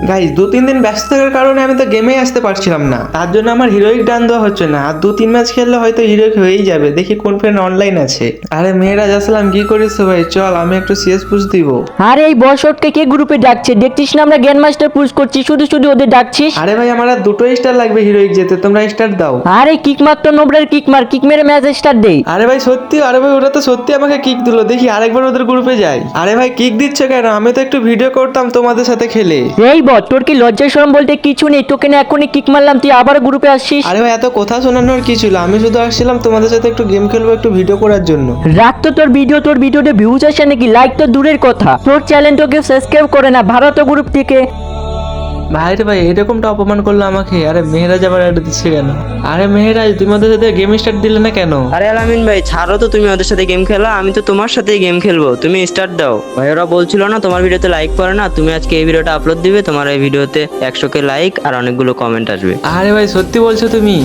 Guys 2-3 দিন ব্যস্ত থাকার কারণে আমি তো গেমে আসতে পারছিলাম না, তার জন্য আমার হিরোইক ডান দেওয়া হচ্ছে না। আর 2-3 ম্যাচ খেললে হয়তো হিরোইক হয়েই যাবে। দেখি কোন ফ্রেন্ড অনলাইন আছে। আরে মেয়েরাজ আসসালাম, কি করিস ভাই? চল আমি একটু সিএস পুশ দিব। আরে এই বশটকে কে গ্রুপে ডাকছে? দেখছিস না আমরা গ্র্যান্ড মাস্টার পুশ করছি, শুধু শুধু ওদের ডাকছিস। আরে ভাই আমার আর 2টো স্টার লাগবে হিরোইক যেতে, তোমরা স্টার দাও। আরে কিক মার তো নোবরার, কিক মার, কিক মেরে ম্যাচ স্টার্ট দে। আরে ভাই সত্যি, আরে ভাই ওরা তো সত্যি আমাকে কিক দিল। দেখি আরেকবার ওদের গ্রুপে যাই। আরে ভাই কিক দিচ্ছ কেন? আমি তো একটু ভিডিও করতাম তোমাদের সাথে খেলে। এই বট, তোর কি লজ্জা শরম বলতে কিছু নেই? তোকে না এখনই কিক মারলাম, তুই আবার গ্রুপে আসছিস। আরে ভাই এত কথা শোনানোর কি ছিল? আমি শুধু আসছিলাম তোমাদের সাথে একটু গেম খেলবো, একটু ভিডিও করার জন্য। রাখ তো তোর ভিডিও, তোর ভিডিওতে ভিউজ আসে নাকি? লাইক তো দূরের কথা, তোর চ্যানেল তো কেউ সাবস্ক্রাইব করে না, ভারত গ্রুপ থেকে। ভাই রে ভাই এরকমটা অপমান করলো আমাকে। আরে মেহেরাজ আবার অ্যাড দিচ্ছে কেন? আরে মেহেরাজ তুমি ওদের সাথে গেম স্টার্ট দিলে না কেন? আরে আলামিন ভাই ছাড়ো তো, তুমি ওদের সাথে গেম খেলা, আমি তো তোমার সাথেই গেম খেলবো, তুমি স্টার্ট দাও। ভাই ওরা বলছিল না তোমার ভিডিওতে লাইক করে না, তুমি আজকে এই ভিডিওটা আপলোড দিবে, তোমার এই ভিডিওতে 100K লাইক আর অনেকগুলো কমেন্ট আসবে। আরে ভাই সত্যি বলছো তুমি?